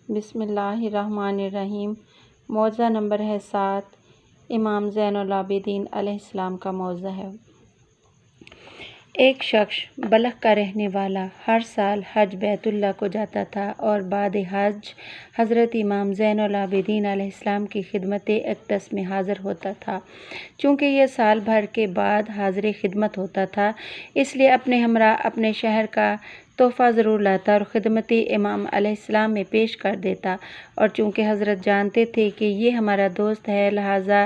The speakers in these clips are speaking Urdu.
بسم اللہ الرحمن الرحیم۔ موضوع نمبر ہے 7۔ امام زین العابدین علیہ السلام کا موضوع ہے۔ ایک شخص بلخ کا رہنے والا ہر سال حج بیت اللہ کو جاتا تھا اور بعد حج حضرت امام زین العابدین علیہ السلام کی خدمت اقدس میں حاضر ہوتا تھا۔ چونکہ یہ سال بھر کے بعد حاضر خدمت ہوتا تھا، اس لیے اپنے ہمراہ اپنے شہر کا تحفہ ضرور لاتا اور خدمت امام علیہ السلام میں پیش کر دیتا، اور چونکہ حضرت جانتے تھے کہ یہ ہمارا دوست ہے، لہٰذا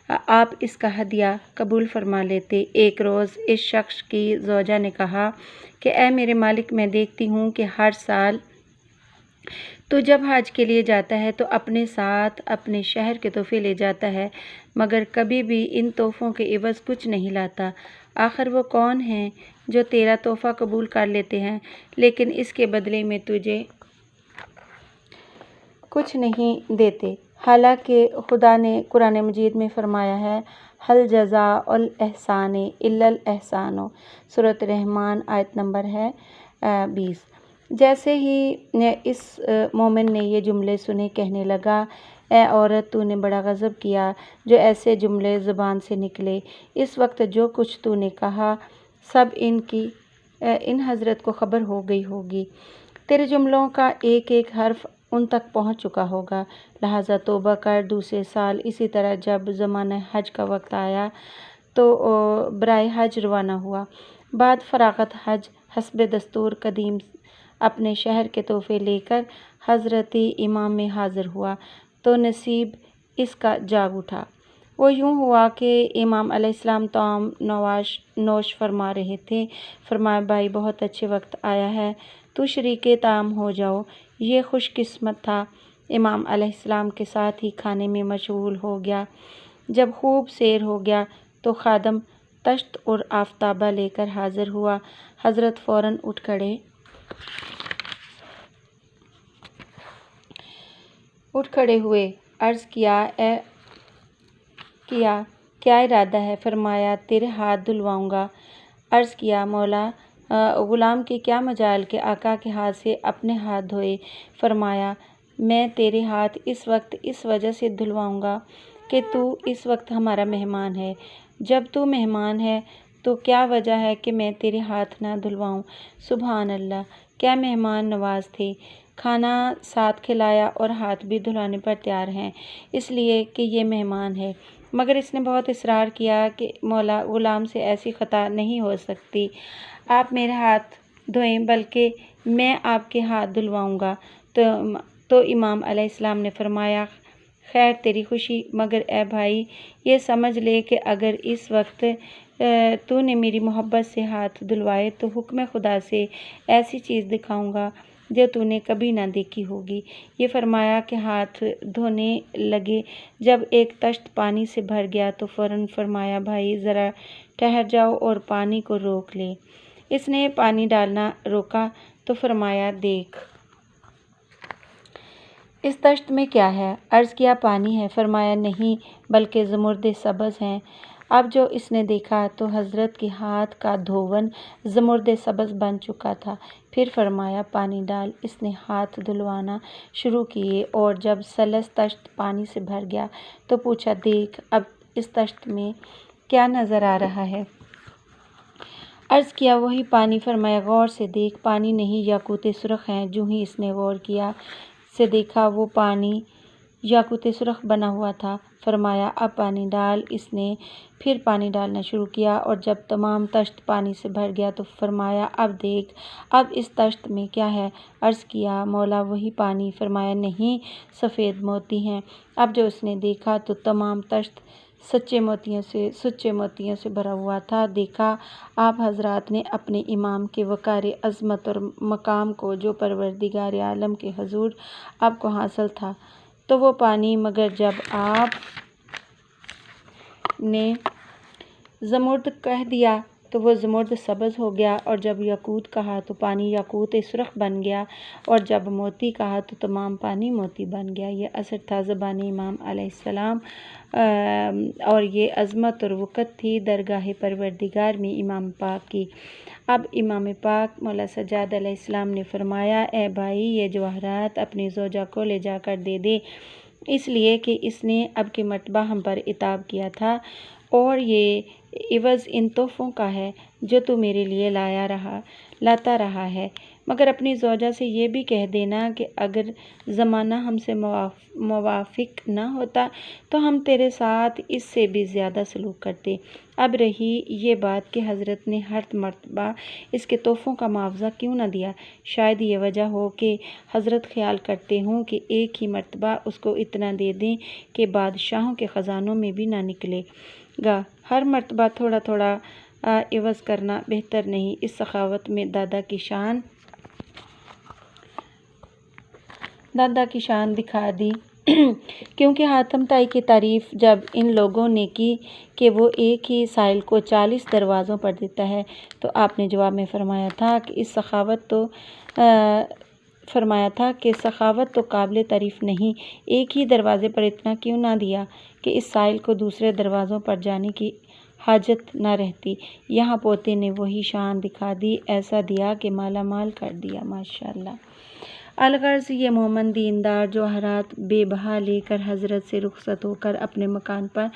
آپ اس کا ہدیہ قبول فرما لیتے۔ ایک روز اس شخص کی زوجہ نے کہا کہ اے میرے مالک، میں دیکھتی ہوں کہ ہر سال تو جب حج کے لیے جاتا ہے تو اپنے ساتھ اپنے شہر کے تحفے لے جاتا ہے، مگر کبھی بھی ان تحفوں کے عوض کچھ نہیں لاتا۔ آخر وہ کون ہیں جو تیرا تحفہ قبول کر لیتے ہیں لیکن اس کے بدلے میں تجھے کچھ نہیں دیتے؟ حالانکہ خدا نے قرآن مجید میں فرمایا ہے، هل جزاء الاحسان الا الاحسان، سورۃ رحمٰن آیت نمبر ہے 20۔ جیسے ہی اس مومن نے یہ جملے سنے، کہنے لگا، اے عورت، تو نے بڑا غضب کیا جو ایسے جملے زبان سے نکلے۔ اس وقت جو کچھ تو نے کہا سب ان حضرت کو خبر ہو گئی ہوگی۔ تیرے جملوں کا ایک ایک حرف ان تک پہنچ چکا ہوگا، لہٰذا توبہ کر۔ دوسرے سال اسی طرح جب زمانہ حج کا وقت آیا تو برائے حج روانہ ہوا۔ بعد فراغت حج حسب دستور قدیم اپنے شہر کے تحفے لے کر حضرت امام میں حاضر ہوا تو نصیب اس کا جاگ اٹھا۔ وہ یوں ہوا کہ امام علیہ السلام طعام نوش فرما رہے تھے۔ فرمایا، بھائی، بہت اچھے وقت آیا ہے، تو شریک طعام ہو جاؤ۔ یہ خوش قسمت تھا۔ امام علیہ السلام کے ساتھ ہی کھانے میں مشغول ہو گیا۔ جب خوب سیر ہو گیا تو خادم تشت اور آفتابہ لے کر حاضر ہوا۔ حضرت فوراً اٹھ کھڑے ہوئے۔ عرض کیا، کیا ارادہ ہے؟ فرمایا، تیرے ہاتھ دھلواؤں گا۔ عرض کیا، مولا، غلام کی کیا مجال کہ آقا کے ہاتھ سے اپنے ہاتھ دھوئے۔ فرمایا، میں تیرے ہاتھ اس وقت اس وجہ سے دھلواؤں گا کہ تو اس وقت ہمارا مہمان ہے۔ جب تو مہمان ہے تو کیا وجہ ہے کہ میں تیرے ہاتھ نہ دھلواؤں؟ سبحان اللہ، کیا مہمان نواز تھے! کھانا ساتھ کھلایا اور ہاتھ بھی دھلانے پر تیار ہیں، اس لیے کہ یہ مہمان ہے۔ مگر اس نے بہت اصرار کیا کہ مولا، غلام سے ایسی خطا نہیں ہو سکتی، آپ میرے ہاتھ دھوئیں بلکہ میں آپ کے ہاتھ دھلواؤں گا۔ تو امام علیہ السلام نے فرمایا، خیر تیری خوشی، مگر اے بھائی، یہ سمجھ لے کہ اگر اس وقت تو نے میری محبت سے ہاتھ دھلوائے تو حکم خدا سے ایسی چیز دکھاؤں گا جو تو نے کبھی نہ دیکھی ہوگی۔ یہ فرمایا کہ ہاتھ دھونے لگے۔ جب ایک تشت پانی سے بھر گیا تو فوراً فرمایا، بھائی ذرا ٹھہر جاؤ اور پانی کو روک لے۔ اس نے پانی ڈالنا روکا تو فرمایا، دیکھ اس تشت میں کیا ہے؟ عرض کیا، پانی ہے۔ فرمایا، نہیں بلکہ زمرد سبز ہیں۔ اب جو اس نے دیکھا تو حضرت کے ہاتھ کا دھون زمرد سبز بن چکا تھا۔ پھر فرمایا، پانی ڈال۔ اس نے ہاتھ دھلوانا شروع کیے اور جب ثلث تشت پانی سے بھر گیا تو پوچھا، دیکھ اب اس تشت میں کیا نظر آ رہا ہے؟ عرض کیا، وہی پانی۔ فرمایا، غور سے دیکھ، پانی نہیں یاقوت سرخ ہیں۔ جوں ہی اس نے غور کیا سے دیکھا وہ پانی یاقوت سرخ بنا ہوا تھا۔ فرمایا، اب پانی ڈال۔ اس نے پھر پانی ڈالنا شروع کیا اور جب تمام تشت پانی سے بھر گیا تو فرمایا، اب دیکھ اب اس تشت میں کیا ہے؟ عرض کیا، مولا، وہی پانی۔ فرمایا، نہیں، سفید موتی ہیں۔ اب جو اس نے دیکھا تو تمام تشت سچے موتیوں سے بھرا ہوا تھا۔ دیکھا آپ حضرات نے اپنے امام کے وقار عظمت اور مقام کو جو پروردگار عالم کے حضور آپ کو حاصل تھا تو وہ پانی، مگر جب آپ نے زمرد کہہ دیا تو وہ زمرد سبز ہو گیا، اور جب یاقوت کہا تو پانی یاقوت سرخ بن گیا، اور جب موتی کہا تو تمام پانی موتی بن گیا۔ یہ اثر تھا زبان امام علیہ السلام، اور یہ عظمت اور وقت تھی درگاہ پروردگار میں امام پاک کی۔ اب امام پاک مولا سجاد علیہ السلام نے فرمایا، اے بھائی، یہ جواہرات اپنی زوجہ کو لے جا کر دے دے، اس لیے کہ اس نے اب کی مرتبہ ہم پر عتاب کیا تھا، اور یہ عوض ان تحفوں کا ہے جو تو میرے لیے لاتا رہا ہے۔ مگر اپنی زوجہ سے یہ بھی کہہ دینا کہ اگر زمانہ ہم سے موافق نہ ہوتا تو ہم تیرے ساتھ اس سے بھی زیادہ سلوک کرتے۔ اب رہی یہ بات کہ حضرت نے ہر مرتبہ اس کے تحفوں کا معاوضہ کیوں نہ دیا، شاید یہ وجہ ہو کہ حضرت خیال کرتے ہوں کہ ایک ہی مرتبہ اس کو اتنا دے دیں کہ بادشاہوں کے خزانوں میں بھی نہ نکلے گا۔ ہر مرتبہ تھوڑا تھوڑا عوض کرنا بہتر نہیں۔ اس سخاوت میں دادا کی شان دکھا دی، کیونکہ حاتم طائی کی تعریف جب ان لوگوں نے کی کہ وہ ایک ہی سائل کو 40 دروازوں پر دیتا ہے، تو آپ نے جواب میں فرمایا تھا کہ سخاوت تو قابل تعریف نہیں، ایک ہی دروازے پر اتنا کیوں نہ دیا کہ اس سائل کو دوسرے دروازوں پر جانے کی حاجت نہ رہتی۔ یہاں پوتے نے وہی شان دکھا دی، ایسا دیا کہ مالا مال کر دیا۔ ماشاءاللہ۔ الغرض یہ مومن دیندار جواہرات بے بہا لے کر حضرت سے رخصت ہو کر اپنے مکان پر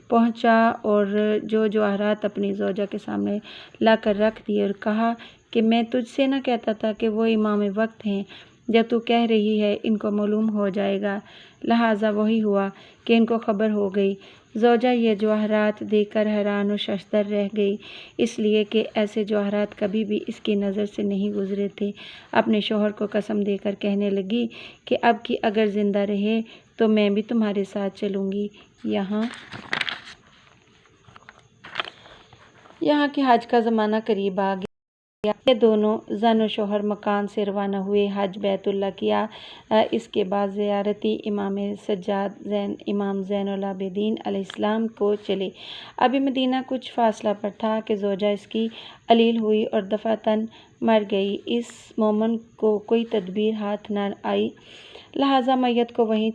پہنچا، اور جو جواہرات اپنی زوجہ کے سامنے لا کر رکھ دیے، اور کہا کہ میں تجھ سے نہ کہتا تھا کہ وہ امام وقت ہیں، جب تو کہہ رہی ہے ان کو معلوم ہو جائے گا، لہٰذا وہی ہوا کہ ان کو خبر ہو گئی۔ زوجہ یہ جواہرات دیکھ کر حیران و ششدر رہ گئی، اس لیے کہ ایسے جواہرات کبھی بھی اس کی نظر سے نہیں گزرے تھے۔ اپنے شوہر کو قسم دے کر کہنے لگی کہ اب کی اگر زندہ رہے تو میں بھی تمہارے ساتھ چلوں گی۔ یہاں کہ حج کا زمانہ قریب آ گیا، یہ دونوں زن و شوہر مکان سے روانہ ہوئے، حج بیت اللہ کیا، اس کے بعد زیارتی امام سجاد امام زین العابدین علیہ السلام کو چلے۔ ابھی مدینہ کچھ فاصلہ پر تھا کہ زوجہ اس کی علیل ہوئی اور دفعتاً مر گئی۔ اس مومن کو کوئی تدبیر ہاتھ نہ آئی، لہٰذا میت کو وہیں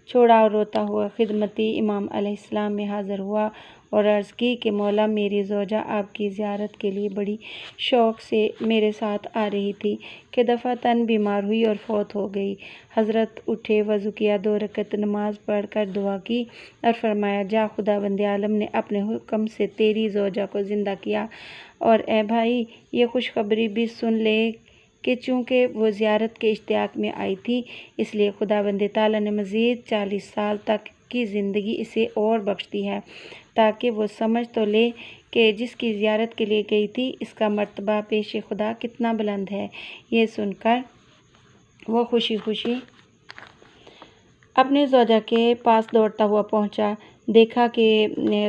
چھوڑا اور روتا ہوا خدمتی امام علیہ السلام میں حاضر ہوا اور عرض کی کہ مولا، میری زوجہ آپ کی زیارت کے لیے بڑی شوق سے میرے ساتھ آ رہی تھی کہ دفعتاً بیمار ہوئی اور فوت ہو گئی۔ حضرت اٹھے، وضو کیا، 2 رکعت نماز پڑھ کر دعا کی اور فرمایا، جا خداوند عالم نے اپنے حکم سے تیری زوجہ کو زندہ کیا، اور اے بھائی، یہ خوشخبری بھی سن لے کہ چونکہ وہ زیارت کے اشتیاق میں آئی تھی، اس لیے خداوند تعالیٰ نے مزید 40 سال تک کی زندگی اسے اور بخش دی ہے، تاکہ وہ سمجھ تو لے کہ جس کی زیارت کے لیے گئی تھی اس کا مرتبہ پیش خدا کتنا بلند ہے۔ یہ سن کر وہ خوشی خوشی اپنے زوجہ کے پاس دوڑتا ہوا پہنچا، دیکھا کہ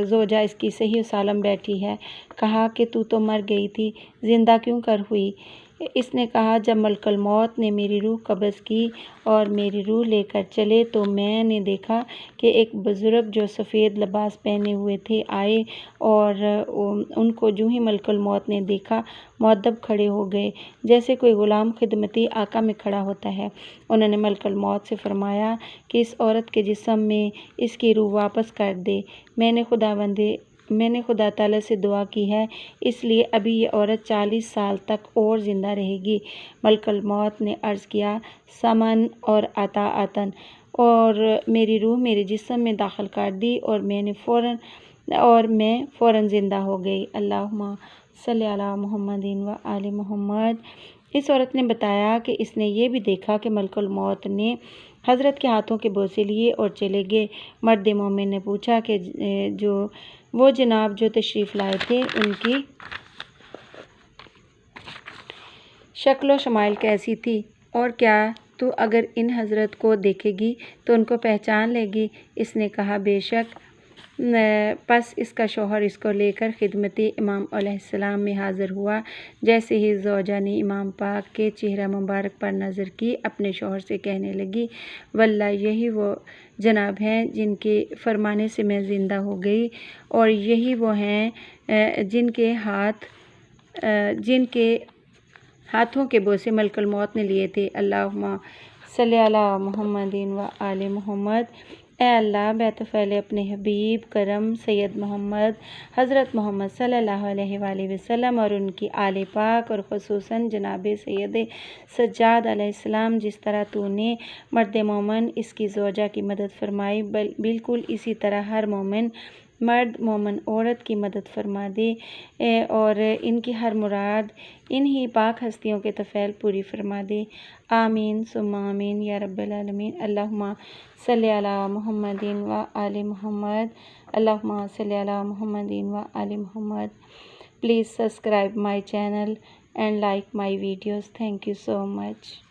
زوجہ اس کی صحیح و سالم بیٹھی ہے۔ کہا کہ تو مر گئی تھی، زندہ کیوں کر ہوئی؟ اس نے کہا، جب ملک الموت نے میری روح قبض کی اور میری روح لے کر چلے تو میں نے دیکھا کہ ایک بزرگ جو سفید لباس پہنے ہوئے تھے آئے، اور ان کو جو ہی ملک الموت نے دیکھا مؤدب کھڑے ہو گئے، جیسے کوئی غلام خدمتی آقا میں کھڑا ہوتا ہے۔ انہوں نے ملک الموت سے فرمایا کہ اس عورت کے جسم میں اس کی روح واپس کر دے، میں نے خدا تعالیٰ سے دعا کی ہے، اس لیے ابھی یہ عورت 40 سال تک اور زندہ رہے گی۔ ملک الموت نے عرض کیا، سمن اور عطاءً، اور میری روح میرے جسم میں داخل کر دی اور میں فوراً زندہ ہو گئی۔ اللہم صلی علی محمد و آل محمد۔ اس عورت نے بتایا کہ اس نے یہ بھی دیکھا کہ ملک الموت نے حضرت کے ہاتھوں کے بوسے لیے اور چلے گئے۔ مرد مومن نے پوچھا کہ وہ جناب جو تشریف لائے تھے ان کی شکل و شمائل کیسی تھی، اور کیا تو اگر ان حضرت کو دیکھے گی تو ان کو پہچان لے گی؟ اس نے کہا، بے شک پس اس کا شوہر اس کو لے کر خدمت امام علیہ السلام میں حاضر ہوا۔ جیسے ہی زوجہ نے امام پاک کے چہرہ مبارک پر نظر کی، اپنے شوہر سے کہنے لگی، واللہ یہی وہ جناب ہیں جن کے فرمانے سے میں زندہ ہو گئی، اور یہی وہ ہیں جن کے ہاتھوں کے بوسے ملک الموت نے لیے تھے۔ اللہم صلی علی محمد و آل محمد۔ اے اللہ، بیت فعل اپنے حبیب کرم سید محمد حضرت محمد صلی اللہ علیہ وآلہ وسلم اور ان کی آل پاک، اور خصوصاً جناب سید سجاد علیہ السلام، جس طرح تو نے مرد مومن اس کی زوجہ کی مدد فرمائی، بالکل اسی طرح ہر مومن مرد مومن عورت کی مدد فرما دے، اور ان کی ہر مراد انہی پاک ہستیوں کے طفیل پوری فرما دے۔ آمین ثم آمین یا رب العالمین۔ اللہم صلی علی محمد و آل محمد۔ اللہم صلی علی محمد و آل محمد۔ Please subscribe my channel and like my videos. Thank you so much.